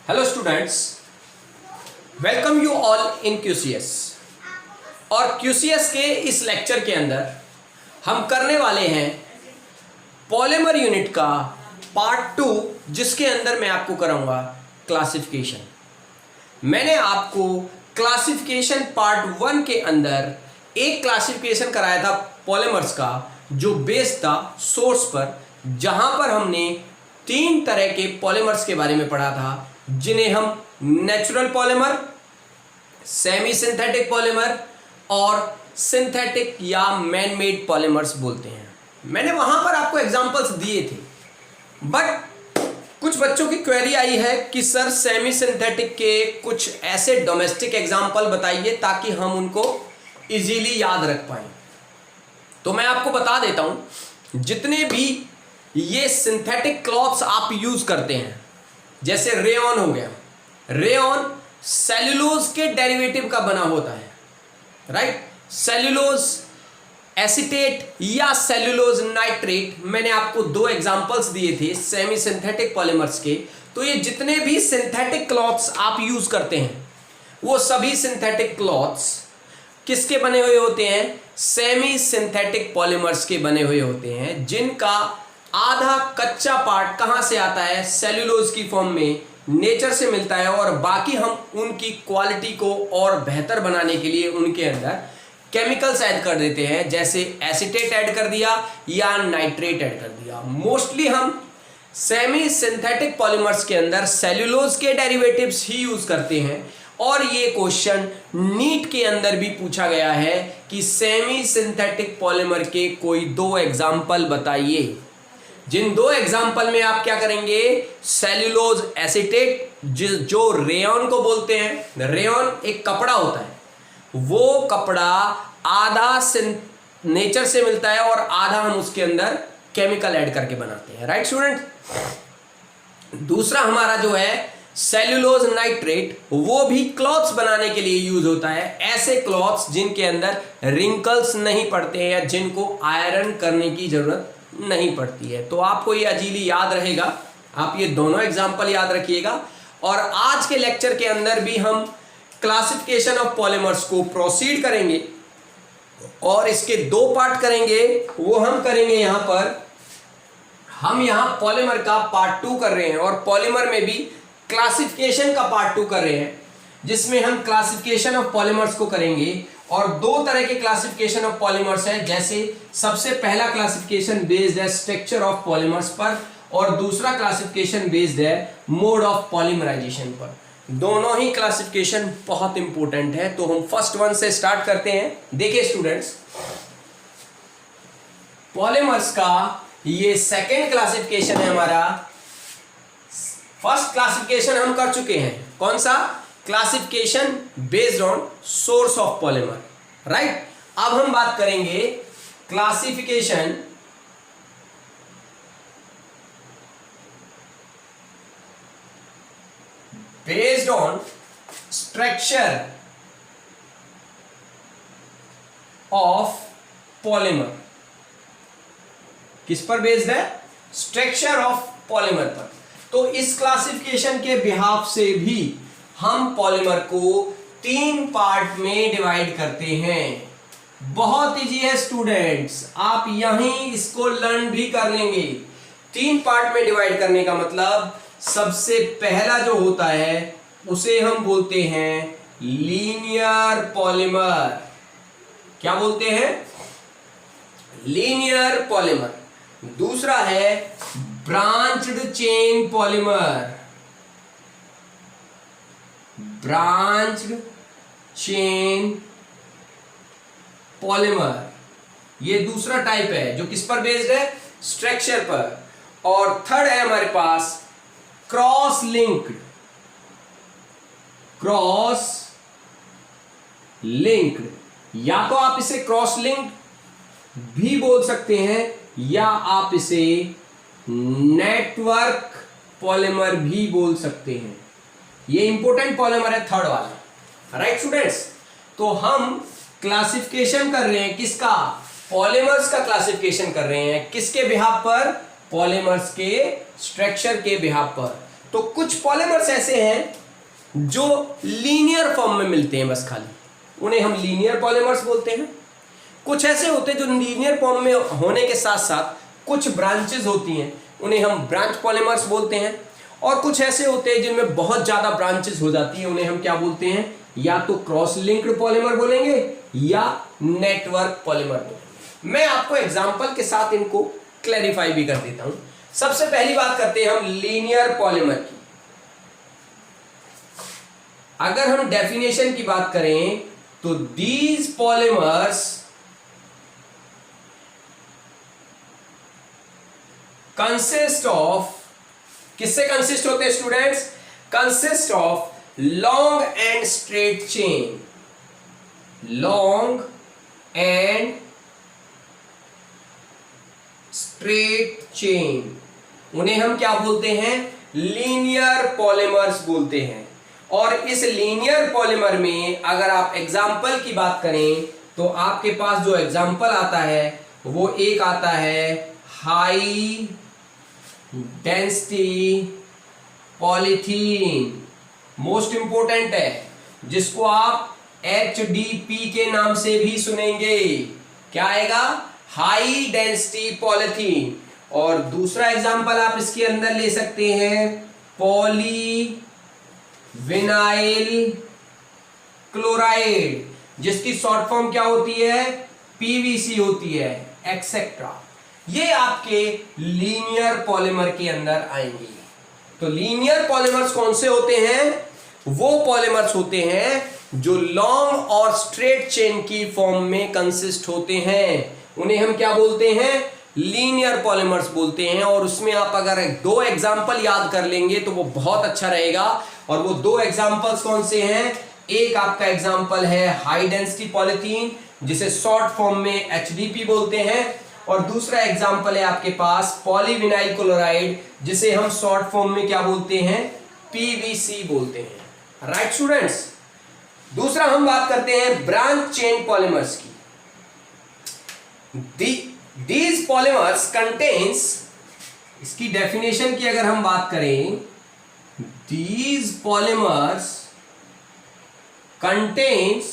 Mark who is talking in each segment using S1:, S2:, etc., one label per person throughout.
S1: Hello students, welcome you all in QCS। और QCS के इस लेक्चर के अंदर हम करने वाले हैं पॉलीमर यूनिट का पार्ट 2, जिसके अंदर मैं आपको कराऊंगा क्लासिफिकेशन। मैंने आपको क्लासिफिकेशन पार्ट 1 के अंदर एक क्लासिफिकेशन कराया था पॉलीमर्स का, जो बेस्ड था सोर्स पर, जहां पर हमने 3 तरह के पॉलीमर्स के बारे में पढ़ा था, जिन्हें हम natural polymer, semi synthetic polymer और सिंथेटिक या मैन मेड पॉलीमर्स बोलते हैं। मैंने वहां पर आपको एग्जांपल्स दिए थे, बट कुछ बच्चों की क्वेरी आई है कि सर सेमी सिंथेटिक के कुछ ऐसे डोमेस्टिक एग्जांपल बताइए ताकि हम उनको इजीली याद रख पाएं। तो मैं आपको बता देता हूं, जितने भी ये सिंथेटिक क्लॉथ्स आप यूज करते हैं, जैसे रेयॉन हो गया, रेयॉन सेल्यूलोज के डेरिवेटिव का बना होता है, राइट। सेल्यूलोज एसीटेट या सेल्यूलोज नाइट्रेट, मैंने आपको 2 एग्जांपल्स दिए थे सेमी सिंथेटिक पॉलीमर्स के। तो ये जितने भी सिंथेटिक क्लॉथ्स आप यूज करते हैं, वो सभी सिंथेटिक क्लॉथ्स किसके बने हुए होते हैं? सेमी सिंथेटिक पॉलीमर्स के बने हुए होते हैं, जिनका आधा कच्चा पार्ट कहां से आता है? सेल्यूलोज की फॉर्म में नेचर से मिलता है, और बाकी हम उनकी क्वालिटी को और बेहतर बनाने के लिए उनके अंदर केमिकल्स ऐड कर देते हैं, जैसे एसीटेट ऐड कर दिया या नाइट्रेट ऐड कर दिया। मोस्टली हम सेमी सिंथेटिक पॉलीमर्स के अंदर सेल्यूलोज के डेरिवेटिव्स ही यूज करते हैं। और ये क्वेश्चन नीट के अंदर भी पूछा गया है कि सेमी सिंथेटिक पॉलीमर के कोई 2 एग्जाम्पल बताइए। जिन 2 एग्जाम्पल में आप क्या करेंगे? सेल्यूलोज एसीटेट, जो रेयॉन को बोलते हैं। रेयॉन एक कपड़ा होता है, वो कपड़ा आधा नेचर से मिलता है और आधा हम उसके अंदर केमिकल ऐड करके बनाते हैं, राइट स्टूडेंट। दूसरा हमारा जो है सेल्यूलोज नाइट्रेट, वो भी क्लॉथ्स बनाने के लिए यूज होता है। ऐसे क्लॉथ्स जिनके अंदर रिंकल्स नहीं पड़ते हैं या जिनको आयरन करने की जरूरत नहीं पड़ती है। तो आपको ये इजीली याद रहेगा, आप ये दोनों एग्जांपल याद रखिएगा। और आज के लेक्चर के अंदर भी हम क्लासिफिकेशन ऑफ पॉलीमर्स को प्रोसीड करेंगे और इसके 2 पार्ट करेंगे। वो हम करेंगे यहां पर, हम यहां पॉलीमर का पार्ट 2 कर रहे हैं और पॉलीमर में भी क्लासिफिकेशन का पार्ट 2 कर रहे हैं, जिसमें हम क्लासिफिकेशन ऑफ पॉलीमर्स को करेंगे। और 2 तरह के क्लासिफिकेशन ऑफ पॉलीमर्स है, जैसे सबसे पहला क्लासिफिकेशन बेस्ड है स्ट्रक्चर ऑफ पॉलीमर्स पर, और दूसरा क्लासिफिकेशन बेस्ड है मोड ऑफ पॉलीमराइजेशन पर। दोनों ही क्लासिफिकेशन बहुत इंपॉर्टेंट है। तो हम फर्स्ट वन से स्टार्ट करते हैं। देखिए स्टूडेंट्स, पॉलीमर्स का ये सेकेंड क्लासिफिकेशन है हमारा। फर्स्ट क्लासिफिकेशन हम कर चुके हैं, कौन सा? Classification based on source of polymer, right. अब हम बात करेंगे classification based on structure of polymer. किस पर बेस्ड है? स्ट्रक्चर ऑफ पॉलीमर पर। तो इस क्लासिफिकेशन के बिहाफ से भी हम पॉलीमर को 3 पार्ट में डिवाइड करते हैं। बहुत इजी है स्टूडेंट्स, आप यहीं इसको लर्न भी कर लेंगे। 3 पार्ट में डिवाइड करने का मतलब, सबसे पहला जो होता है उसे हम बोलते हैं लीनियर पॉलीमर। क्या बोलते हैं? Linear polymer. दूसरा है branched chain polymer, branched chain polymer, ये दूसरा टाइप है जो किस पर बेस्ड है? स्ट्रक्चर पर। और थर्ड है हमारे पास क्रॉस लिंक्ड, क्रॉस लिंक्ड। या तो आप इसे क्रॉस लिंक्ड भी बोल सकते हैं, या आप इसे नेटवर्क पॉलीमर भी बोल सकते हैं। ये इंपॉर्टेंट पॉलीमर है थर्ड वाला, राइट स्टूडेंट्स। तो हम क्लासिफिकेशन कर रहे हैं किसका? पॉलीमर्स का क्लासिफिकेशन कर रहे हैं। किसके बिहाफ पर? पॉलीमर्स के स्ट्रक्चर के बिहाफ पर। तो कुछ पॉलीमर्स ऐसे हैं जो लीनियर फॉर्म में मिलते हैं बस खाली, उन्हें हम लीनियर पॉलीमर्स बोलते हैं। कुछ ऐसे होते हैं जो लीनियर फॉर्म में होने के साथ साथ कुछ ब्रांचेस होती हैं, उन्हें हम ब्रांच पॉलीमर्स बोलते हैं। और कुछ ऐसे होते हैं जिनमें बहुत ज्यादा ब्रांचेस हो जाती है, उन्हें हम क्या बोलते हैं, या तो क्रॉस लिंक्ड पॉलीमर बोलेंगे या नेटवर्क पॉलीमर बोलेंगे। मैं आपको एग्जांपल के साथ इनको क्लैरिफाई भी कर देता हूं। सबसे पहली बात करते हैं हम लीनियर पॉलीमर की। अगर हम डेफिनेशन की बात करें तो दीज पॉलीमर्स कंसिस्ट ऑफ, किससे कंसिस्ट होते हैं students, consist of long and straight chain, long and straight chain, उन्हें हम क्या बोलते हैं, लीनियर पॉलीमर्स बोलते हैं। और इस लीनियर पॉलीमर में अगर आप एग्जाम्पल की बात करें तो आपके पास जो एग्जाम्पल आता है वो एक आता है high density polythene, most important है, जिसको आप HDP के नाम से भी सुनेंगे। क्या आएगा, हाई डेंसिटी पॉलीथीन। और दूसरा एग्जांपल आप इसके अंदर ले सकते हैं पॉली विनाइल क्लोराइड, जिसकी शॉर्ट फॉर्म क्या होती है, PVC होती है, एक्सेट्रा। ये आपके लीनियर पॉलीमर के अंदर आएंगे। तो लीनियर पॉलीमर्स कौन से होते हैं, वो पॉलीमर्स होते हैं जो लॉन्ग और स्ट्रेट चेन की फॉर्म में कंसिस्ट होते हैं, उन्हें हम क्या बोलते हैं, लीनियर पॉलीमर्स बोलते हैं। और उसमें आप अगर दो एग्जांपल याद कर लेंगे तो वो बहुत अच्छा रहेगा। और वो दो एग्जांपल्स कौन से हैं, एक आपका एग्जांपल है हाई डेंसिटी पॉलीथीन, जिसे शॉर्ट फॉर्म में HDP बोलते हैं, और दूसरा एग्जांपल है आपके पास पॉलीविनाइल क्लोराइड, जिसे हम शॉर्ट फॉर्म में क्या बोलते हैं, PVC बोलते हैं। Right students. दूसरा हम बात करते हैं ब्रांच चेन पॉलीमर्स की। These polymers contains, इसकी डेफिनेशन की अगर हम बात करें, these polymers contains,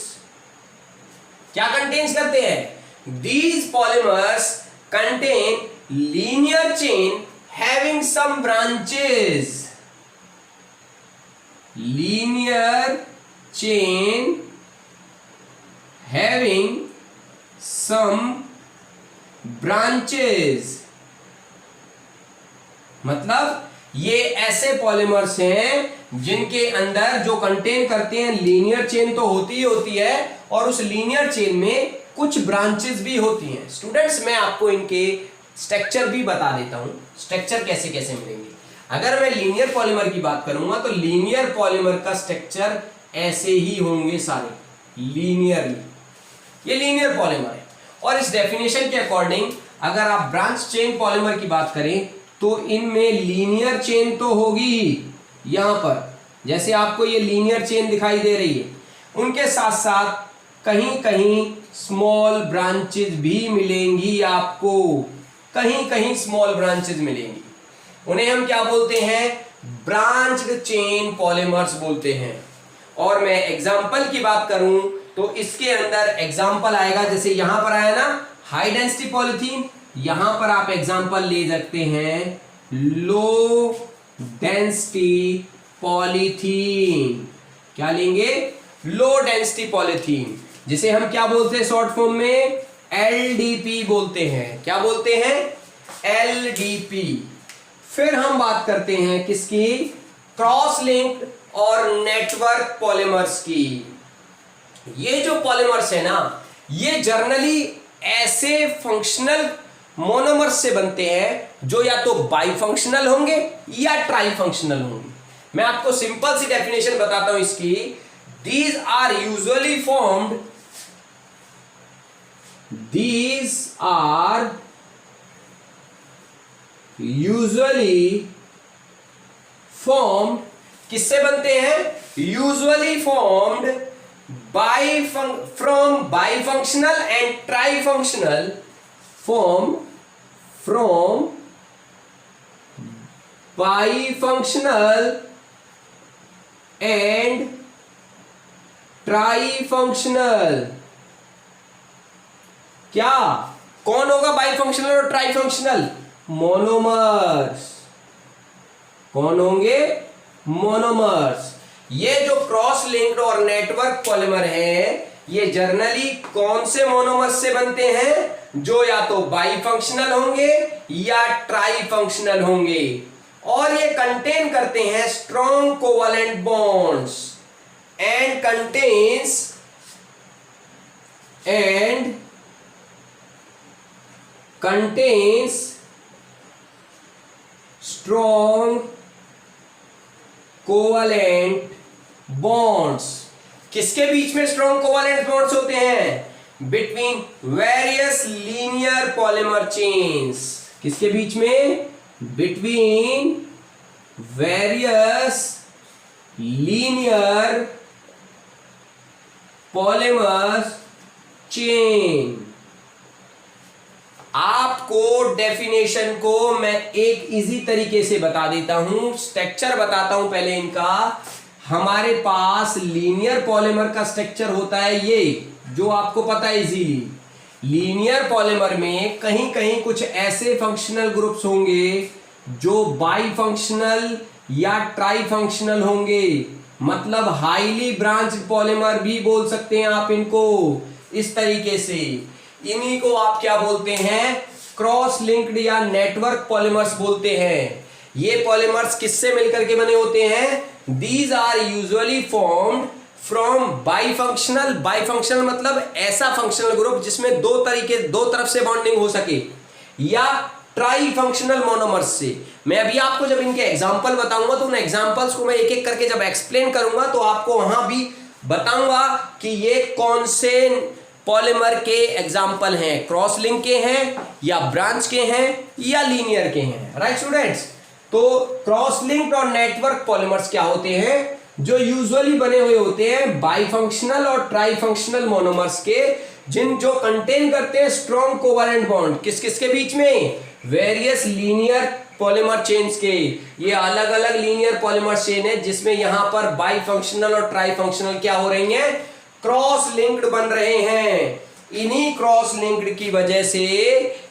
S1: क्या contains करते हैं, these polymers contain linear chain having some branches, linear chain having some branches. मतलब ये ऐसे पॉलीमर्स हैं जिनके अंदर जो कंटेन करते हैं लीनियर चेन तो होती ही होती है, और उस लीनियर चेन में कुछ ब्रांचेस भी होती हैं। स्टूडेंट्स, मैं आपको इनके स्ट्रक्चर भी बता देता हूं, स्ट्रक्चर कैसे कैसे मिलेंगे। अगर मैं लीनियर पॉलीमर की बात करूंगा तो लीनियर पॉलीमर का स्ट्रक्चर ऐसे ही होंगे सारे, लीनियरली। ये लीनियर पॉलीमर है। और इस डेफिनेशन के अकॉर्डिंग अगर आप ब्रांच चेन पॉलीमर की बात करें तो इनमें लीनियर चेन तो होगी ही, यहां पर जैसे आपको ये लीनियर चेन दिखाई दे रही है, उनके साथ साथ कहीं कहीं स्मॉल ब्रांचेस भी मिलेंगी आपको, कहीं कहीं स्मॉल ब्रांचेस मिलेंगी। उन्हें हम क्या बोलते हैं, ब्रांच्ड चेन पॉलीमर्स बोलते हैं। और मैं एग्जांपल की बात करूं तो इसके अंदर एग्जांपल आएगा, जैसे यहां पर आया ना हाई डेंसिटी पॉलीथीन, यहां पर आप एग्जांपल ले सकते हैं लो डेंसिटी पॉलीथीन। क्या लेंगे, लो डेंसिटी पॉलीथीन, जिसे हम क्या बोलते हैं शॉर्ट फॉर्म में, LDP बोलते हैं। क्या बोलते हैं, LDP। फिर हम बात करते हैं किसकी, क्रॉस लिंक्ड और नेटवर्क पॉलीमर्स की। ये जो पॉलीमर्स है ना, ये जर्नली ऐसे फंक्शनल मोनोमर्स से बनते हैं जो या तो बाइफंक्शनल होंगे या ट्राइफंक्शनल होंगे। मैं आपको सिंपल सी डेफिनेशन बताता हूं इसकी। These are usually formed, these are usually formed, किससे बनते हैं, usually formed from bifunctional and trifunctional, form from bifunctional and trifunctional. क्या कौन होगा बाईफंक्शनल और ट्राईफंक्शनल? मोनोमर्स। कौन होंगे? मोनोमर्स। ये जो क्रॉस लिंक्ड और नेटवर्क पॉलीमर है ये जनरली कौन से मोनोमर्स से बनते हैं? जो या तो बाईफंक्शनल होंगे या ट्राईफंक्शनल होंगे, और ये कंटेन करते हैं strong covalent bonds and contains strong covalent bonds। किसके बीच में स्ट्रॉन्ग कोवैलेंट बॉन्ड्स होते हैं? Between various linear polymer chains. किसके बीच में? Between various linear polymer chain. आपको डेफिनेशन को मैं एक इजी तरीके से बता देता हूं, स्ट्रक्चर बताता हूं पहले इनका। हमारे पास लीनियर पॉलीमर का स्ट्रक्चर होता है ये, जो आपको पता है इजीली। लीनियर पॉलीमर में कहीं कहीं कुछ ऐसे फंक्शनल ग्रुप्स होंगे जो बाईफंक्शनल या ट्राईफंक्शनल होंगे, मतलब हाईली ब्रांच्ड पॉलीमर भी बोल सकते हैं आप इनको इस तरीके से। इन्हीं को आप क्या बोलते हैं? क्रॉस लिंक्ड या नेटवर्क पॉलीमर्स बोलते हैं। ये पॉलीमर्स किससे मिलकर के बने होते हैं? These are usually formed from bifunctional. Bifunctional मतलब ऐसा फंक्शनल ग्रुप जिसमें दो तरफ से बॉन्डिंग हो सके, या ट्राईफंक्शनल मोनोमर्स से। मैं अभी आपको जब इनके एग्जांपल बताऊंगा तो उन एग्जांपल्स को मैं एक एक करके जब एक्सप्लेन करूंगा तो आपको वहां भी बताऊंगा कि ये कौन से पॉलीमर के एग्जाम्पल हैं, क्रॉस लिंक के हैं या ब्रांच के हैं या लीनियर के हैं। Right students? तो क्रॉस लिंक्ड और नेटवर्क पॉलीमर्स क्या होते हैं? जो यूजुअली बने हुए होते हैं बाईफंक्शनल और ट्राईफंक्शनल मोनोमर्स के, जो कंटेन करते हैं स्ट्रॉन्ग कोवैलेंट बॉन्ड। किस किस के बीच में? वेरियस लीनियर पॉलीमर चेन्स के। ये अलग अलग लीनियर पॉलीमर चेन है जिसमें यहां पर बाईफंक्शनल और ट्राईफंक्शनल क्या हो रही हैं? क्रॉस लिंक्ड बन रहे हैं। इन्हीं क्रॉस लिंक्ड की वजह से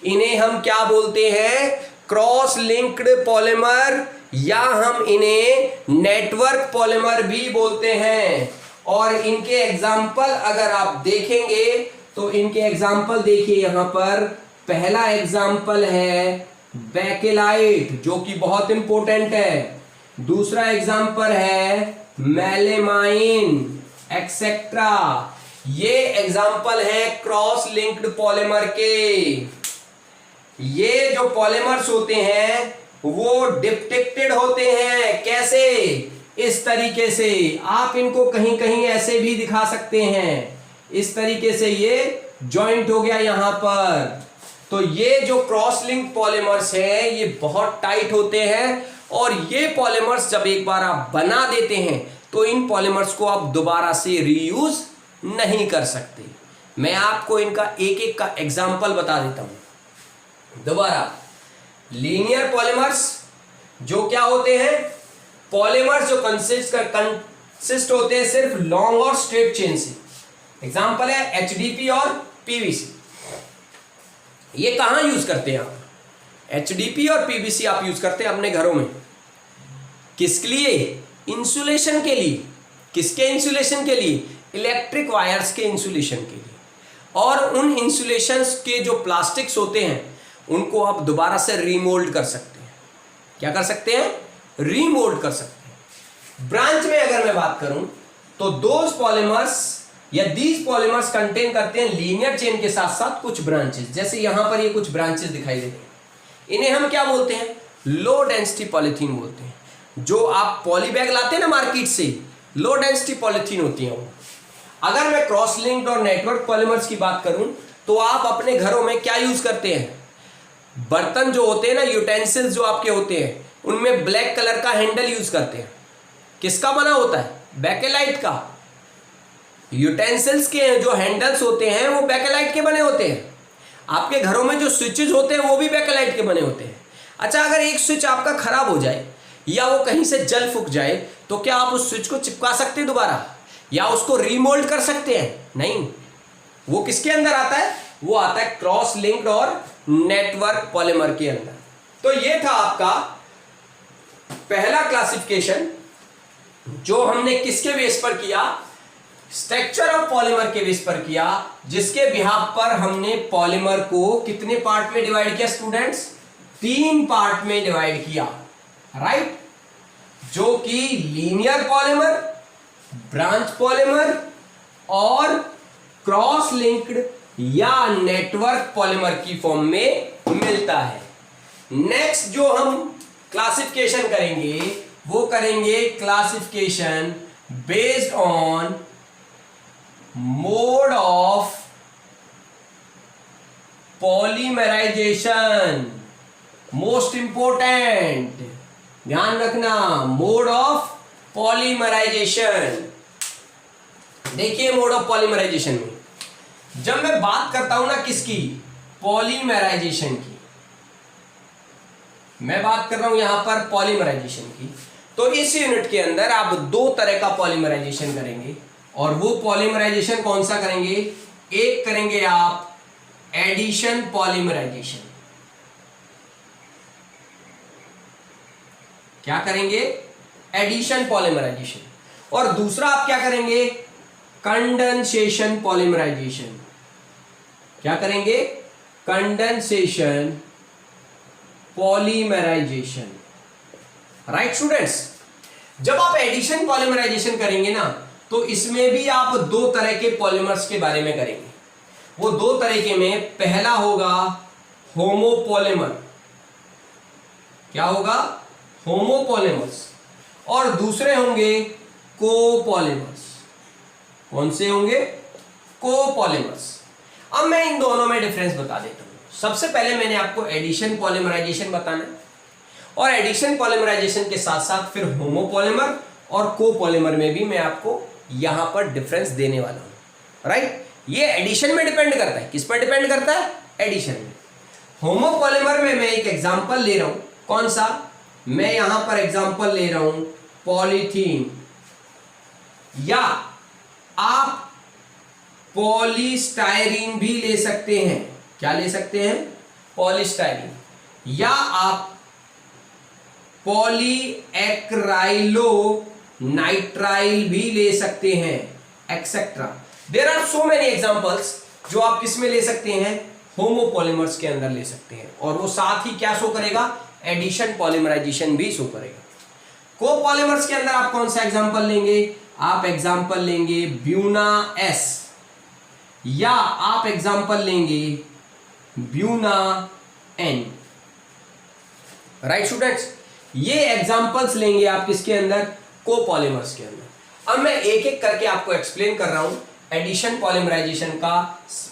S1: इन्हें हम क्या बोलते हैं? क्रॉस लिंक्ड पॉलीमर, या हम इन्हें नेटवर्क पॉलीमर भी बोलते हैं। और इनके एग्जाम्पल अगर आप देखेंगे तो इनके एग्जाम्पल देखिए, यहां पर पहला एग्जाम्पल है बेकेलाइट, जो कि बहुत इंपॉर्टेंट है। दूसरा एग्जाम्पल है मेलेमाइन एक्सेट्रा। ये एग्जाम्पल है क्रॉस लिंक्ड पॉलीमर के। ये जो पॉलीमर्स होते हैं वो डिप्टिक्टेड होते हैं। कैसे? इस तरीके से। आप इनको कहीं कहीं ऐसे भी दिखा सकते हैं, इस तरीके से ये जॉइंट हो गया यहां पर। तो ये जो क्रॉस लिंक पॉलीमर्स हैं ये बहुत टाइट होते हैं, और ये पॉलीमर्स जब एक बार आप बना देते हैं तो इन पॉलीमर्स को आप दोबारा से रीयूज नहीं कर सकते। मैं आपको इनका एक एक का एग्जाम्पल बता देता हूं दोबारा। लीनियर पॉलीमर्स जो क्या होते हैं? पॉलीमर्स जो कंसिस्ट होते हैं सिर्फ लॉन्ग और स्ट्रेट चेन से। एग्जाम्पल है एचडीपी और पीवीसी। ये कहां यूज करते हैं आप? एचडीपी और पीवीसी आप यूज करते हैं अपने घरों में। किसके लिए? इंसुलेशन के लिए। किसके इंसुलेशन के लिए? इलेक्ट्रिक वायर्स के इंसुलेशन के लिए। और उन इंसुलेशंस के जो प्लास्टिक्स होते हैं उनको आप दोबारा से रीमोल्ड कर सकते हैं। क्या कर सकते हैं? रीमोल्ड कर सकते हैं। ब्रांच में अगर मैं बात करूं तो दोज पॉलीमर्स या दीज पॉलीमर्स कंटेन करते हैं लीनियर चेन के साथ साथ कुछ ब्रांचेस। जैसे यहां पर ये कुछ ब्रांचेस दिखाई देते हैं, इन्हें हम क्या बोलते हैं? लो डेंसिटी पॉलीथीन बोलते हैं। जो आप पॉलीबैग लाते हैं ना मार्केट से, लो डेंसिटी पॉलीथीन होती है वो। अगर मैं क्रॉस लिंक्ड और नेटवर्क पॉलीमर्स की बात करूं तो आप अपने घरों में क्या यूज करते हैं? बर्तन जो होते हैं ना, यूटेंसिल्स जो आपके होते हैं, उनमें ब्लैक कलर का हैंडल यूज करते हैं। किसका बना होता है? बेकेलाइट का। यूटेंसिल्स के जो हैंडल्स होते हैं वो बेकेलाइट के बने होते हैं। आपके घरों में जो स्विचेज होते हैं वो भी बेकेलाइट के बने होते हैं। अच्छा, अगर एक स्विच आपका खराब हो जाए या वो कहीं से जल फूक जाए तो क्या आप उस स्विच को चिपका सकते हैं दोबारा, या उसको रीमोल्ड कर सकते हैं? नहीं। वो किसके अंदर आता है? वो आता है क्रॉस लिंक्ड और नेटवर्क पॉलीमर के अंदर। तो ये था आपका पहला क्लासिफिकेशन, जो हमने किसके बेस पर किया? स्ट्रक्चर ऑफ पॉलीमर के बेस पर किया, जिसके बिहाफ पर हमने पॉलीमर को कितने पार्ट में डिवाइड किया स्टूडेंट्स? 3 पार्ट में डिवाइड किया, राइट? जो कि लीनियर पॉलीमर, ब्रांच पॉलीमर और क्रॉस लिंक्ड या नेटवर्क पॉलीमर की फॉर्म में मिलता है। नेक्स्ट जो हम क्लासिफिकेशन करेंगे वो करेंगे classification based on mode of polymerisation. Most important, ध्यान रखना, मोड ऑफ पॉलीमराइजेशन। देखिए मोड ऑफ पॉलीमराइजेशन में जब मैं बात करता हूं ना किसकी? पॉलीमराइजेशन की, मैं बात कर रहा हूं यहां पर पॉलीमराइजेशन की। तो इस यूनिट के अंदर आप 2 तरह का पॉलीमराइजेशन करेंगे, और वो पॉलीमराइजेशन कौन सा करेंगे? एक करेंगे आप एडिशन पॉलीमराइजेशन। क्या करेंगे? Addition polymerisation. और दूसरा आप क्या करेंगे? Condensation polymerisation. क्या करेंगे? Condensation polymerisation, right students? जब आप एडिशन पॉलीमराइजेशन करेंगे ना, तो इसमें भी आप 2 तरह के पॉलीमर्स के बारे में करेंगे। वो 2 तरीके में, पहला होगा होमोपॉलीमर। क्या होगा? होमोपॉलीमर्स। और दूसरे होंगे कोपॉलीमर्स। कौन से होंगे? कोपॉलीमर्स। अब मैं इन दोनों में डिफरेंस बता देता हूं। सबसे पहले मैंने आपको एडिशन पॉलीमराइजेशन बताना है, और एडिशन पॉलीमराइजेशन के साथ साथ फिर होमोपॉलीमर और कोपॉलीमर में भी मैं आपको यहां पर डिफरेंस देने वाला हूं, राइट? ये एडिशन में डिपेंड करता है। किस पर डिपेंड करता है? एडिशन में। होमोपॉलीमर में मैं एक एग्जांपल ले रहा हूं। कौन सा? मैं यहां पर एग्जांपल ले रहा हूं पॉलीथीन, या आप पॉलीस्टायरीन भी ले सकते हैं। क्या ले सकते हैं? पॉलीस्टायरीन। या आप पॉलीएक्राइलो नाइट्राइल भी ले सकते हैं, etcetera. There are so many examples जो आप किस में ले सकते हैं? होमोपॉलीमर्स के अंदर ले सकते हैं, और वो साथ ही क्या शो करेगा? एडिशन पॉलीमराइजेशन भी शो करेगा। कोपॉलीमर्स के अंदर आप कौन सा एग्जांपल लेंगे? आप एग्जांपल लेंगे ब्यूना एस, या आप एग्जांपल लेंगे ब्यूना एन, राइट स्टूडेंट्स? ये एग्जांपल्स लेंगे आप किसके अंदर? कोपॉलीमर्स के अंदर। अब मैं एक एक करके आपको एक्सप्लेन कर रहा हूं एडिशन पॉलीमराइजेशन का।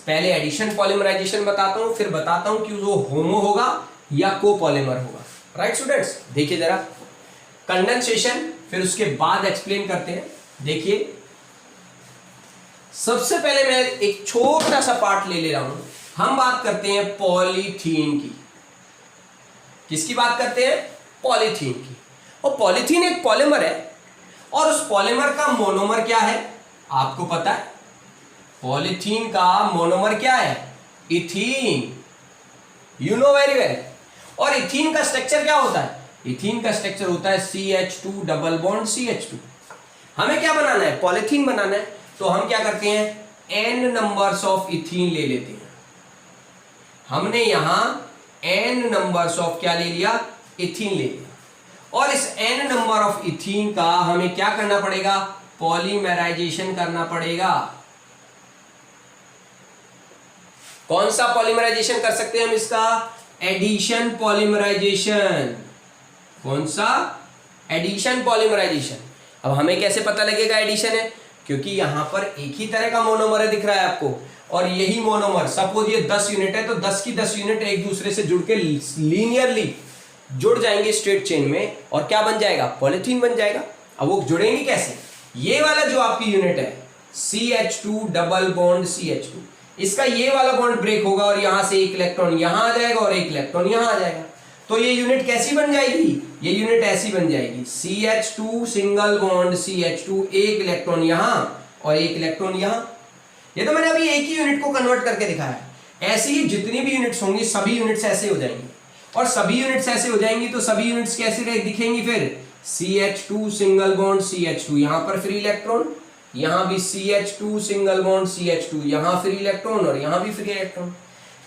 S1: पहले एडिशन पॉलीमराइजेशन बताता हूं, फिर बताता हूं कि वो होमो होगा या कोपॉलीमर होगा, राइट स्टूडेंट्स? देखिए जरा कंडेंसेशन, फिर उसके बाद एक्सप्लेन करते हैं। देखिए सबसे पहले मैं एक छोटा सा पार्ट ले रहा हूं। हम बात करते हैं पॉलीथीन की। किसकी बात करते हैं? पॉलीथीन की। और पॉलीथीन एक पॉलीमर है, और उस पॉलीमर का मोनोमर क्या है? आपको पता है पॉलीथीन का मोनोमर क्या है? Ethene. You know very well. और इथीन का स्ट्रक्चर क्या होता है? इथीन का स्ट्रक्चर होता है CH2 डबल बॉन्ड CH2। हमें क्या बनाना है? पॉलीथीन बनाना है। तो हम क्या करते हैं? n नंबर्स ऑफ इथीन ले लेते हैं। हमने यहां n नंबर्स ऑफ क्या ले लिया? इथीन ले लिया। और इस n नंबर ऑफ इथीन का हमें क्या करना पड़ेगा? पॉलीमराइजेशन करना पड़ेगा। कौन सा पॉलीमराइजेशन कर सकते हैं हम इसका? Addition polymerisation. कौन सा? Addition polymerisation. अब हमें कैसे पता लगेगा एडिशन है? क्योंकि यहां पर एक ही तरह का मोनोमर है दिख रहा है आपको, और यही मोनोमर, सपोज ये 10 यूनिट है, तो 10 की 10 यूनिट एक दूसरे से जुड़ के लीनियरली जुड़ जाएंगे स्ट्रेट चेन में, और क्या बन जाएगा? पॉलीथीन बन जाएगा। अब वो जुड़ेंगे कैसे? ये वाला जो आपकी यूनिट है CH2 डबल बॉन्ड CH2, इसका ये वाला बॉन्ड ब्रेक होगा, और यहां से एक इलेक्ट्रॉन यहां आ जाएगा और एक इलेक्ट्रॉन यहां आ जाएगा। तो ये यूनिट कैसी बन जाएगी, ये यूनिट ऐसी बन जाएगी, CH2 सिंगल बॉन्ड CH2, एक इलेक्ट्रॉन यहां और एक इलेक्ट्रॉन यहां। ये तो मैंने अभी एक ही यूनिट को कन्वर्ट करके दिखाया है। ऐसी ही जितनी भी यूनिट्स होंगी सभी यूनिट्स ऐसे हो जाएंगी, और सभी यूनिट्स ऐसे हो जाएंगी तो सभी यूनिट्स कैसे दिखेंगी फिर, CH2 सिंगल बॉन्ड CH2, यहां पर फ्री इलेक्ट्रॉन, यहां भी CH2 सिंगल बॉन्ड CH2, यहां फ्री इलेक्ट्रॉन और यहां भी फ्री इलेक्ट्रॉन।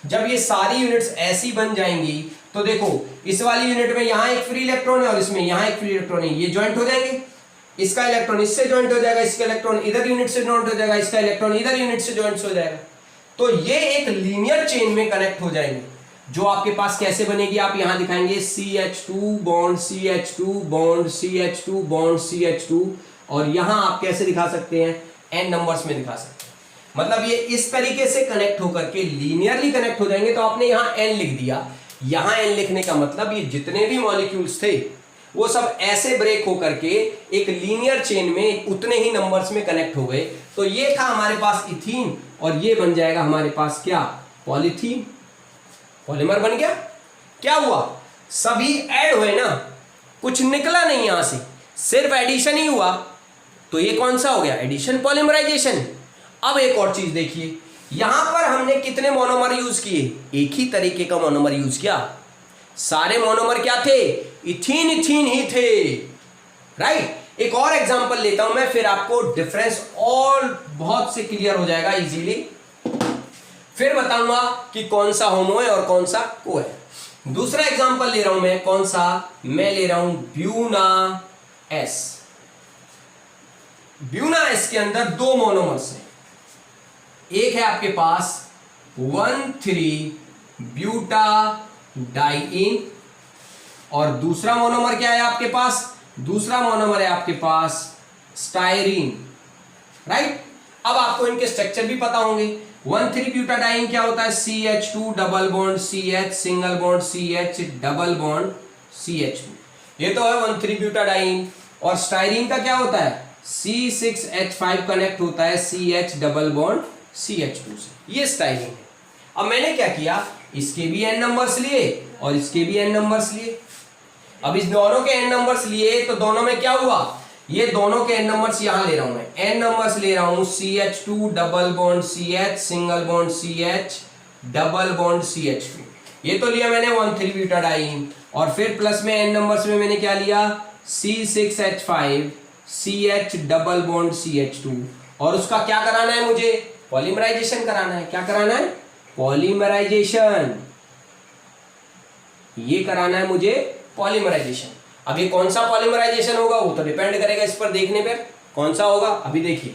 S1: जब ये सारी यूनिट्स ऐसी बन जाएंगी तो देखो इस वाली यूनिट में यहां एक फ्री इलेक्ट्रॉन है और इसमें यहां एक फ्री इलेक्ट्रॉन है, ये ज्वाइंट हो जाएंगे, इसका इलेक्ट्रॉन इससे ज्वाइंट हो जाएगा, इसका इलेक्ट्रॉन इधर यूनिट से ज्वाइंट हो जाएगा, इसका इलेक्ट्रॉन इधर यूनिट से ज्वाइंट हो जाएगा। तो ये एक लीनियर चेन में कनेक्ट हो जाएंगे, जो आपके पास कैसे बनेगी, आप यहां दिखाएंगे CH2 bond CH2 bond CH2 bond CH2, और यहां आप कैसे दिखा सकते हैं, n नंबर्स में दिखा सकते हैं। मतलब ये इस तरीके से कनेक्ट होकर के लीनियरली कनेक्ट हो जाएंगे। तो आपने यहां n लिख दिया, यहां n लिखने का मतलब ये जितने भी मॉलिक्यूल्स थे वो सब ऐसे ब्रेक होकर के एक लीनियर चेन में उतने ही नंबर्स में कनेक्ट हो गए। तो ये था हमारे पास इथीन, और ये बन जाएगा हमारे पास क्या, पॉलीथीन, पॉलीमर बन गया। क्या हुआ, सभी ऐड हुए ना, कुछ निकला नहीं यहां से, सिर्फ एडिशन ही हुआ। तो ये कौन सा हो गया, एडिशन पॉलीमराइजेशन। अब एक और चीज देखिए, यहां पर हमने कितने मोनोमर यूज किए, एक ही तरीके का मोनोमर यूज किया। सारे मोनोमर क्या थे, इथीन इथीन ही थे, राइट। एक और एग्जांपल लेता हूं मैं, फिर आपको डिफरेंस और बहुत से क्लियर हो जाएगा इजीली। फिर बताऊंगा कि कौन सा होमो है और कौन सा को है। दूसरा एग्जांपल ले रहा हूं मैं, कौन सा, मैं ले रहा हूं ब्यूना एस। ब्यूना एस के अंदर दो मोनोमर्स हैं, एक है आपके पास 1,3-ब्यूटाडाइईन, और दूसरा मोनोमर क्या है आपके पास, दूसरा मोनोमर है आपके पास स्टायरीन, राइट। अब आपको इनके स्ट्रक्चर भी पता होंगे। 1,3-ब्यूटाडाइईन क्या होता है, CH2 double bond CH single bond CH double bond CH2, ये तो है 1,3-ब्यूटाडाइईन। और स्टायरीन का क्या होता है, C6H5 कनेक्ट होता है CH डबल बॉन्ड CH2 से, ये स्टायरीन है। अब मैंने क्या किया, इसके भी n नंबर्स लिए और इसके भी n नंबर्स लिए। अब इस दोनों के n नंबर्स लिए तो दोनों में क्या हुआ, ये दोनों के n नंबर्स यहां ले रहा हूं मैं, n नंबर्स ले रहा हूं CH2 double bond CH single bond CH double bond CH2, ये तो लिया मैंने 1,3-ब्यूटाडाइईन। और फिर प्लस में n नंबर्स में मैंने क्या लिया, C6H5 CH double bond CH2, और उसका क्या कराना है मुझे, पॉलीमराइजेशन कराना है। क्या कराना है, पॉलीमराइजेशन, ये कराना है मुझे पॉलीमराइजेशन। अब ये कौन सा पॉलीमराइजेशन होगा वो तो डिपेंड करेगा इस पर देखने पर कौन सा होगा। अभी देखिए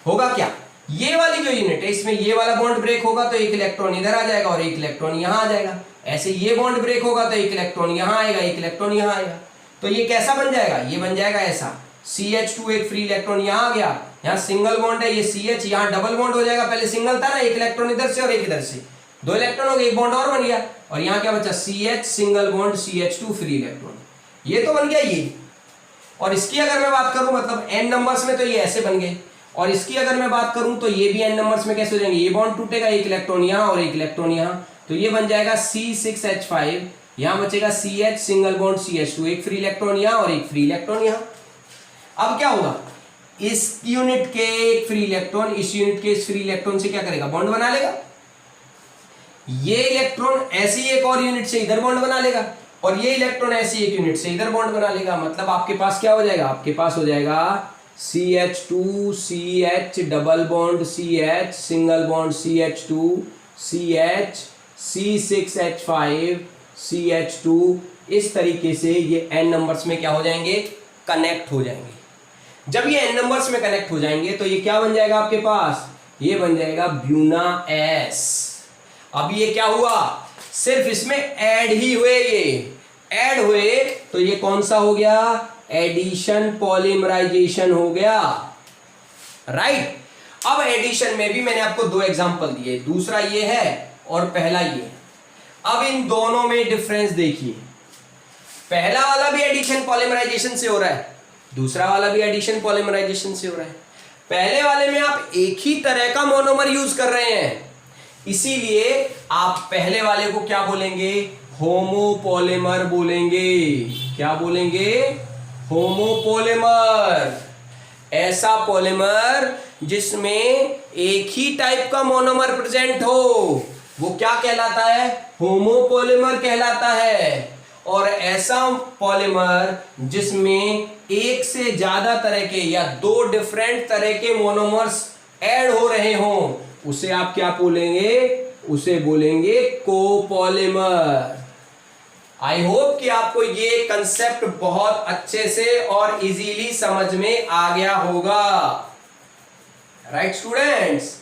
S1: होगा क्या, ये वाली जो यूनिट है इसमें ये वाला बॉन्ड ब्रेक होगा तो एक इलेक्ट्रॉन इधर आ जाएगा और एक इलेक्ट्रॉन यहां आ जाएगा। ऐसे ये बॉन्ड ब्रेक होगा तो एक इलेक्ट्रॉन यहां आएगा, एक इलेक्ट्रॉन यहां आएगा। तो ये कैसा बन जाएगा, ये बन जाएगा ऐसा, CH2 एक फ्री इलेक्ट्रॉन यहां आ गया, यहाँ सिंगल बॉन्ड है, ये CH यहाँ डबल बॉन्ड हो जाएगा, पहले सिंगल था ना, एक इलेक्ट्रॉन इधर से और एक इधर से, दो इलेक्ट्रॉन हो गए, एक बॉन्ड और बन गया, और यहाँ क्या बचा, CH single bond CH2 free electron, ये तो बन गया ये। और इसकी अगर मैं बात करूं मतलब n नंबर्स में तो ये ऐसे बन गए, और इसकी अगर मैं बात करूं तो ये भी n नंबर्स में कैसे हो जाएंगे, ये बॉन्ड टूटेगा, एक इलेक्ट्रॉन यहाँ और एक इलेक्ट्रॉन यहाँ, तो ये बन जाएगा C6H5, यहाँ बचेगा CH सिंगल बॉन्ड CH2, एक फ्री इलेक्ट्रॉन यहाँ और एक फ्री इलेक्ट्रॉन यहाँ। अब क्या होगा, इस यूनिट के एक फ्री इलेक्ट्रॉन इस यूनिट के इस फ्री इलेक्ट्रॉन से क्या करेगा, बॉन्ड बना लेगा। ये इलेक्ट्रॉन ऐसी एक और यूनिट से इधर बॉन्ड बना लेगा, और ये इलेक्ट्रॉन ऐसी एक यूनिट से इधर बॉन्ड बना लेगा। मतलब आपके पास क्या हो जाएगा, आपके पास हो जाएगा CH2 CH double bond CH single bond CH2 CH C6H5 CH2, इस तरीके से ये n नंबर्स में क्या हो जाएंगे, कनेक्ट हो जाएंगे। जब ये n नंबर्स में कनेक्ट हो जाएंगे तो ये क्या बन जाएगा आपके पास, ये बन जाएगा ब्यूना S। अब ये क्या हुआ, सिर्फ इसमें ऐड ही हुए, ये ऐड हुए तो ये कौन सा हो गया, एडिशन पॉलीमराइजेशन हो गया, राइट। अब एडिशन में भी मैंने आपको दो एग्जांपल दिए, दूसरा ये है और पहला ये है। अब इन दोनों में डिफरेंस देखिए, पहला वाला भी एडिशन पॉलीमराइजेशन से हो रहा है, दूसरा वाला भी एडिशन पॉलीमराइजेशन से हो रहा है। पहले वाले में आप एक ही तरह का मोनोमर यूज कर रहे हैं, इसीलिए आप पहले वाले को क्या बोलेंगे, होमोपॉलीमर बोलेंगे। क्या बोलेंगे? होमोपॉलीमर। ऐसा पॉलीमर जिसमें एक ही टाइप का मोनोमर प्रेजेंट हो, वो क्या कहलाता है? होमोपॉलीमर कहलाता है। और ऐसा पॉलीमर जिसमें एक से ज्यादा तरह के या दो डिफरेंट तरह के मोनोमर्स ऐड हो रहे हों, उसे आप क्या बोलेंगे? उसे बोलेंगे कोपॉलीमर। आई होप कि आपको ये कंसेप्ट बहुत अच्छे से और इजीली समझ में आ गया होगा। राइट स्टूडेंट्स,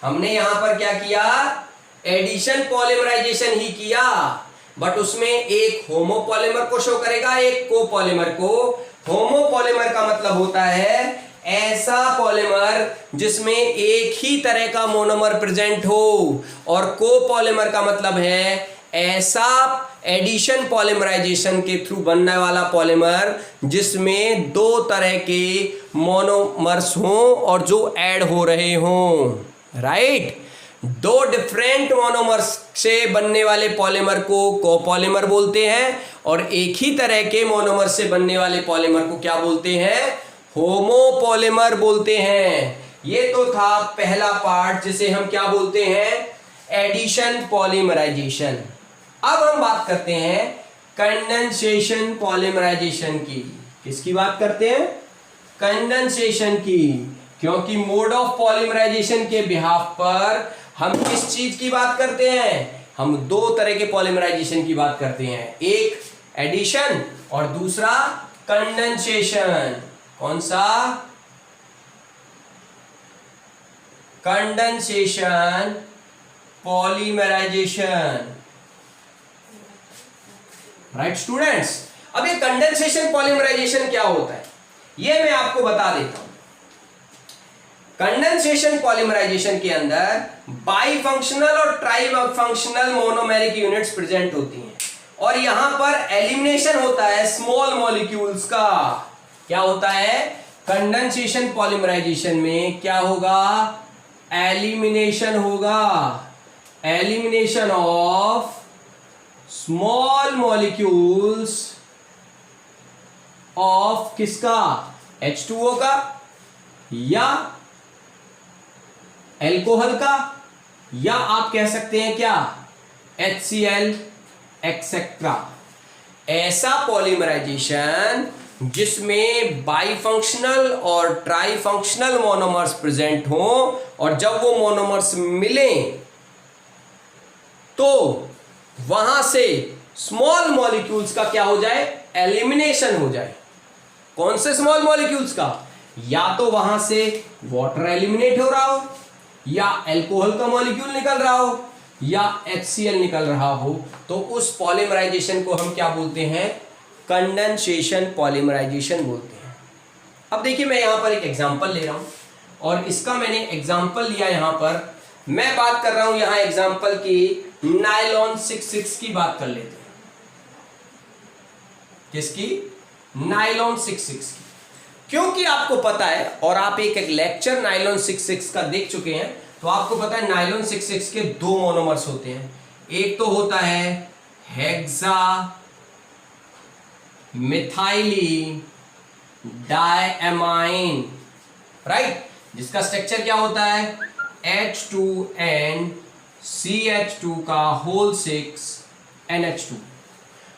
S1: हमने यहां पर क्या किया? एडिशन पॉलीमराइजेशन ही किया, बट उसमें एक होमोपॉलीमर को शो करेगा, एक कोपॉलीमर को। होमोपॉलीमर का मतलब होता है ऐसा पॉलीमर जिसमें एक ही तरह का मोनोमर प्रेजेंट हो, और कोपॉलीमर का मतलब है ऐसा एडिशन पॉलीमराइजेशन के थ्रू बनने वाला पॉलीमर जिसमें दो तरह के मोनोमर्स हों और जो ऐड हो रहे हों। राइट, दो डिफरेंट मोनोमर्स से बनने वाले पॉलीमर को कोपॉलीमर बोलते हैं, और एक ही तरह के मोनोमर से बनने वाले पॉलीमर को क्या बोलते हैं? होमोपॉलीमर बोलते हैं। ये तो था पहला पार्ट जिसे हम क्या बोलते हैं? Addition polymerisation. अब हम बात करते हैं कंडेंसेशन पॉलीमराइजेशन की। किसकी बात करते हैं? कंडेंसेशन की। क्योंकि मोड ऑफ पॉलीमराइजेशन के बिहाफ पर हम किस चीज की बात करते हैं? हम दो तरह के पॉलीमराइजेशन की बात करते हैं, एक एडिशन और दूसरा कंडेंसेशन। कौन सा? Condensation polymerisation. राइट स्टूडेंट्स, अब ये कंडेंसेशन पॉलीमराइजेशन क्या होता है ये मैं आपको बता देता हूं। कंडेंसेशन पॉलीमराइजेशन के अंदर बाई फंक्शनल और try functional monomeric units present होती हैं, और यहां पर एलिमिनेशन होता है स्मॉल मॉलिक्यूल्स का। क्या होता है? कंडेंसेशन पॉलीमराइजेशन में क्या होगा? एलिमिनेशन होगा। Elimination of small molecules of किसका? H2O का, या एल्कोहल का, या आप कह सकते हैं क्या? HCl etcetera. ऐसा पॉलीमराइजेशन जिसमें बाईफंक्शनल और ट्राईफंक्शनल मोनोमर्स प्रेजेंट हों, और जब वो मोनोमर्स मिलें तो वहां से स्मॉल मॉलिक्यूल्स का क्या हो जाए? एलिमिनेशन हो जाए। कौन से स्मॉल मॉलिक्यूल्स का? या तो वहां से वाटर एलिमिनेट हो रहा हो, या अल्कोहल का मॉलिक्यूल निकल रहा हो, या HCl निकल रहा हो, तो उस पॉलीमराइजेशन को हम क्या बोलते हैं? कंडेंसेशन पॉलीमराइजेशन बोलते हैं। अब देखिए, मैं यहां पर एक एग्जांपल ले रहा हूं, और इसका मैंने एग्जांपल लिया यहां पर। मैं बात कर रहा हूं यहां एग्जांपल की नायलॉन 66 की बात कर लेते हैं। किसकी? नायलॉन 66 की। क्योंकि आपको पता है, और आप एक लेक्चर नायलॉन 66 का देख चुके हैं, तो आपको पता है नायलॉन 66 के दो मोनोमर्स होते हैं। एक तो होता है हेक्सा मिथाइली डायएमाइन, राइट, जिसका स्ट्रक्चर क्या होता है? H2N CH2 का होल 6 NH2।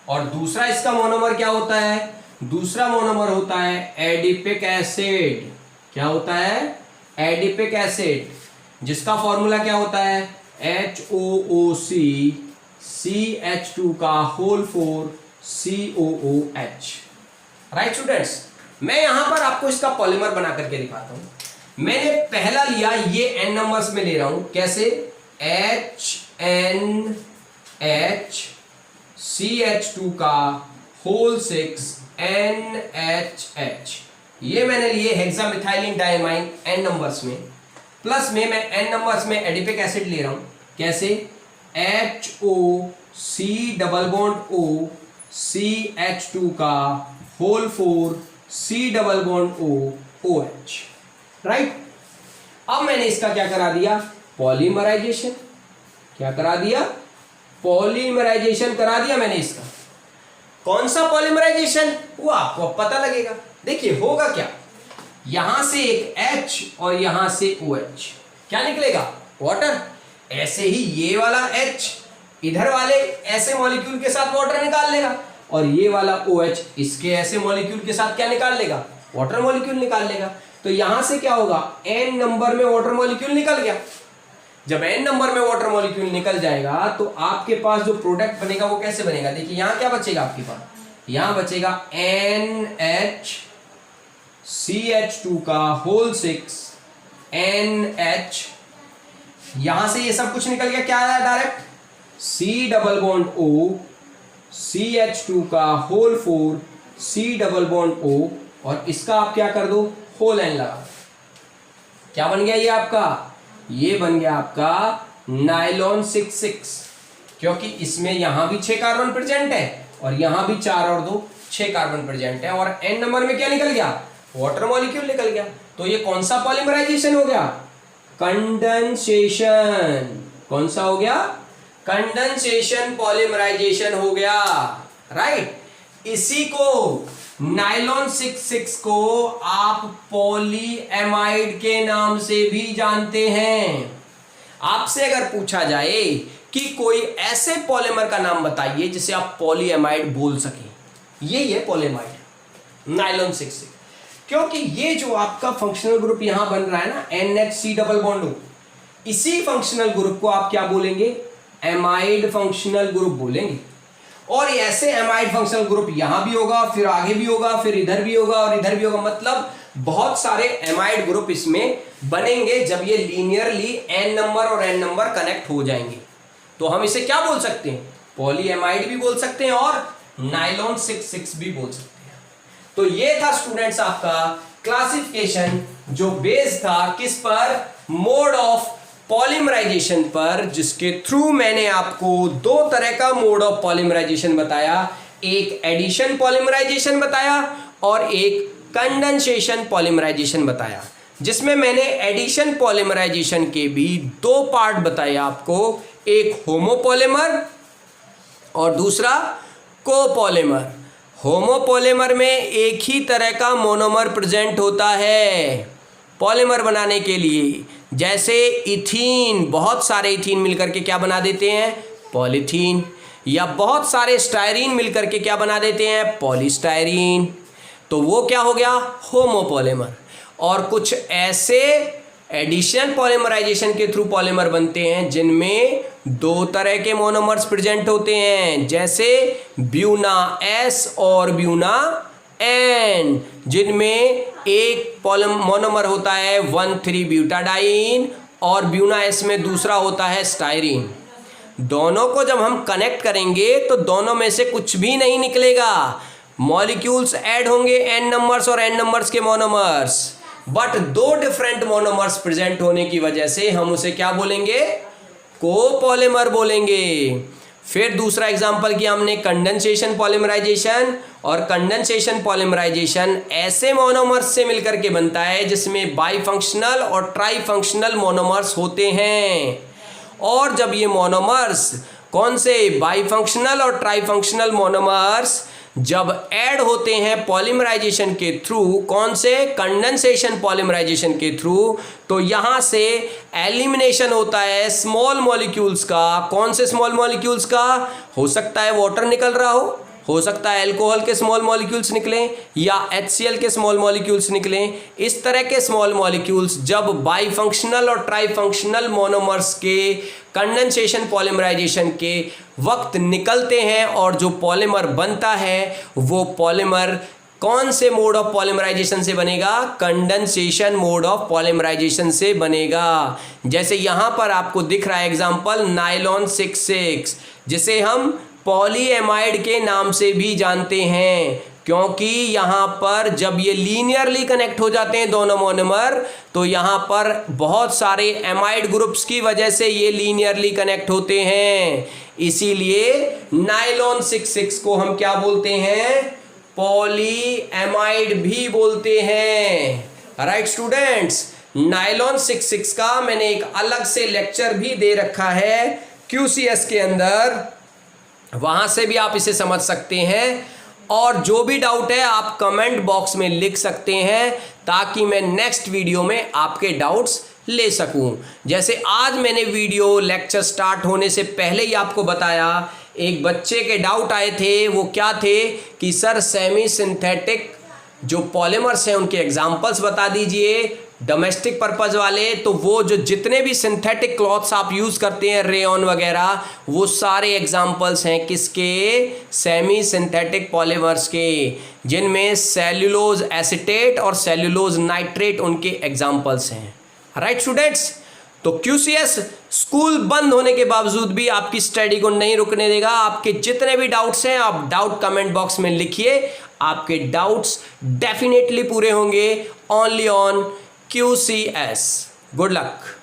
S1: और दूसरा इसका मोनोमर क्या होता है? दूसरा मोनोमर होता है एडिपिक एसिड। क्या होता है? एडिपिक एसिड, जिसका फॉर्मूला क्या होता है? HOOC CH2 का होल 4 COOH। राइट स्टूडेंट्स, मैं यहां पर आपको इसका पॉलीमर बना करके दिखाता हूं। मैंने पहला लिया, ये N नंबर्स में ले रहा हूं। कैसे? HNH CH2 का होल 6 NHH। ये मैंने लिए हेक्सामिथाइलिन डायमाइन N नंबर्स में, प्लस में मैं N नंबर्स में एडिपिक एसिड ले रहा हूं। कैसे? HOC double bond O CH2 का whole 4 C double bond O OH। Right, अब मैंने इसका क्या करा दिया? पॉलीमराइजेशन। क्या करा दिया? पॉलीमराइजेशन करा दिया मैंने इसका। कौन सा पॉलीमराइजेशन वो आपको पता लगेगा। देखिए होगा क्या, यहां से एक H और यहां से OH, क्या निकलेगा, वाटर। ऐसे ही ये वाला H इधर वाले ऐसे मॉलिक्यूल के साथ वाटर निकाल लेगा, और ये वाला OH इसके ऐसे मॉलिक्यूल के साथ क्या निकाल लेगा, वाटर मॉलिक्यूल निकाल लेगा। तो यहां से क्या होगा, N नंबर में वाटर मॉलिक्यूल निकल गया। जब N नंबर में वाटर मॉलिक्यूल निकल जाएगा तो आपके पास जो प्रोडक्ट बनेगा वो कैसे बनेगा। देखिए यहां क्या बचेगा आपके पास, यहां बचेगा NHCH2 का होल 6 NH, यहां से ये सब कुछ निकल गया, क्या आया direct C double bond O CH2 का whole 4 C double bond O, और इसका आप क्या कर दो, होल N लगा। क्या बन गया ये आपका, ये बन गया आपका नायलॉन 6,6, क्योंकि इसमें यहां भी 6 कार्बन प्रेजेंट है और यहां भी 4 और 2 6 कार्बन प्रेजेंट है, और N नंबर में क्या निकल गया, वाटर मॉलिक्यूल निकल गया। तो ये कौन सा पॉलीमराइजेशन हो गया, कंडेंसेशन। कौन सा हो गया, कंडेंसेशन पॉलीमराइजेशन हो गया, राइट। इसी को नायलॉन 6,6 को आप पॉलीएमाइड के नाम से भी जानते हैं। आपसे अगर पूछा जाए कि कोई ऐसे पॉलीमर का नाम बताइए जिसे आप पॉलीएमाइड बोल सकें, यही है पॉलीएमाइड नायलॉन 6,6, क्योंकि ये जो आपका फंक्शनल ग्रुप यहां बन रहा है ना NHC डबल बॉन्ड O, इसी फंक्शनल ग्रुप को आप क्या बोलेंगे, एमाइड फंक्शनल ग्रुप बोलेंगे। और ऐसे एमाइड फंक्शनल ग्रुप यहां भी होगा, फिर आगे भी होगा, फिर इधर भी होगा और इधर भी होगा, मतलब बहुत सारे एमाइड ग्रुप इसमें बनेंगे जब ये लीनियरली N नंबर और N नंबर कनेक्ट हो जाएंगे। तो हम इसे क्या बोल सकते हैं, पॉलीएमाइड भी बोल सकते हैं और नायलॉन 6,6 भी बोल सकते हैं। तो ये था स्टूडेंट्स आपका क्लासिफिकेशन, जो बेस्ड था किस पर, मोड ऑफ पॉलीमराइजेशन पर, जिसके थ्रू मैंने आपको 2 तरह का मोड ऑफ पॉलीमराइजेशन बताया, एक एडिशन पॉलीमराइजेशन बताया और एक कंडेंसेशन पॉलीमराइजेशन बताया, जिसमें मैंने एडिशन पॉलीमराइजेशन के भी 2 पार्ट बताए आपको, एक होमोपॉलीमर और दूसरा कोपॉलीमर। होमोपॉलीमर में एक ही तरह का मोनोमर प्रेजेंट होता है पॉलीमर बनाने के लिए, जैसे इथीन, बहुत सारे इथीन मिलकर के क्या बना देते हैं, पॉलीथीन, या बहुत सारे स्टायरीन मिलकर के क्या बना देते हैं, पॉलीस्टायरीन। तो वो क्या हो गया, होमोपॉलीमर। और कुछ ऐसे एडिशन पॉलीमराइजेशन के थ्रू पॉलीमर बनते हैं जिनमें 2 तरह के मोनोमर्स प्रेजेंट होते हैं, जैसे ब्यूना S और ब्यूना N, जिनमें एक मोनोमर होता है 1,3-ब्यूटाडाइन और ब्यूना S में दूसरा होता है स्टायरीन। दोनों को जब हम कनेक्ट करेंगे तो दोनों में से कुछ भी नहीं निकलेगा, मॉलिक्यूल्स ऐड होंगे N नंबर्स और N नंबर्स के monomers, but 2 different monomers present होने की वजह से हम उसे क्या बोलेंगे, कोपॉलीमर बोलेंगे। फिर दूसरा एग्जांपल किया हमने कंडेंसेशन पॉलीमराइजेशन, और कंडेंसेशन पॉलीमराइजेशन ऐसे मोनोमर्स से मिलकर के बनता है जिसमें बाईफंक्शनल और ट्राईफंक्शनल मोनोमर्स होते हैं। और जब ये मोनोमर्स, कौन से, बाईफंक्शनल और ट्राईफंक्शनल मोनोमर्स जब ऐड होते हैं पॉलीमराइजेशन के थ्रू, कौन से, कंडेंसेशन पॉलीमराइजेशन के थ्रू, तो यहाँ से एलिमिनेशन होता है स्मॉल मॉलिक्यूल्स का। कौन से स्मॉल मॉलिक्यूल्स का, हो सकता है वाटर निकल रहा हो सकता है अल्कोहल के स्मॉल मॉलिक्यूल्स निकलें या HCl के स्मॉल मॉलिक्यूल्स निकलें। इस तरह के स्मॉल मॉलिक्यूल्स जब बाईफंक्शनल और ट्राईफंक्शनल मोनोमर्स के कंडेंसेशन पॉलीमराइजेशन के वक्त निकलते हैं और जो पॉलीमर बनता है वो पॉलीमर कौन से मोड ऑफ पॉलीमराइजेशन से बनेगा, कंडेंसेशन मोड ऑफ पॉलीमराइजेशन से बनेगा। जैसे यहाँ पर आपको दिख रहा है एग्जांपल नायलॉन 6,6, जिसे हम पॉलीएमाइड के नाम से भी जानते हैं, क्योंकि यहाँ पर जब ये लीनियरली कनेक्ट हो जाते हैं दोनों मोनोमर, तो यहाँ पर बहुत सारे एमाइड ग्रुप्स की वजह से ये लीनियरली कनेक्ट होते हैं। इसीलिए नायलॉन 6,6 को हम क्या बोलते हैं, पॉलीएमाइड भी बोलते हैं। राइट स्टूडेंट्स, नायलॉन 6,6 का मैंने एक अलग से लेक्चर भी दे रखा है QCS के अंदर, वहाँ से भी आप इसे समझ सकते हैं। और जो भी डाउट है आप कमेंट बॉक्स में लिख सकते हैं ताकि मैं नेक्स्ट वीडियो में आपके डाउट्स ले सकूं। जैसे आज मैंने वीडियो लेक्चर स्टार्ट होने से पहले ही आपको बताया, एक बच्चे के डाउट आए थे। वो क्या थे कि सर सेमी सिंथेटिक जो पॉलीमर्स हैं उनके एग्जाम्पल्स बता दीजिए डोमेस्टिक पर्पज़ वाले। तो वो जो जितने भी सिंथेटिक क्लॉथ्स आप यूज़ करते हैं रेयॉन वगैरह, वो सारे एग्जाम्पल्स हैं किसके? सेमी सिंथेटिक पॉलीमर्स के, जिनमें सेल्यूलोज एसीटेट और सेल्यूलोज नाइट्रेट उनके एग्जाम्पल्स हैं। राइट स्टूडेंट्स, तो QCS स्कूल बंद होने के बावजूद भी आपकी स्टडी को नहीं रुकने देगा। आपके जितने भी डाउट्स हैं आप डाउट कमेंट बॉक्स में लिखिए, आपके डाउट्स डेफिनेटली पूरे होंगे। Only on QCS। Good luck.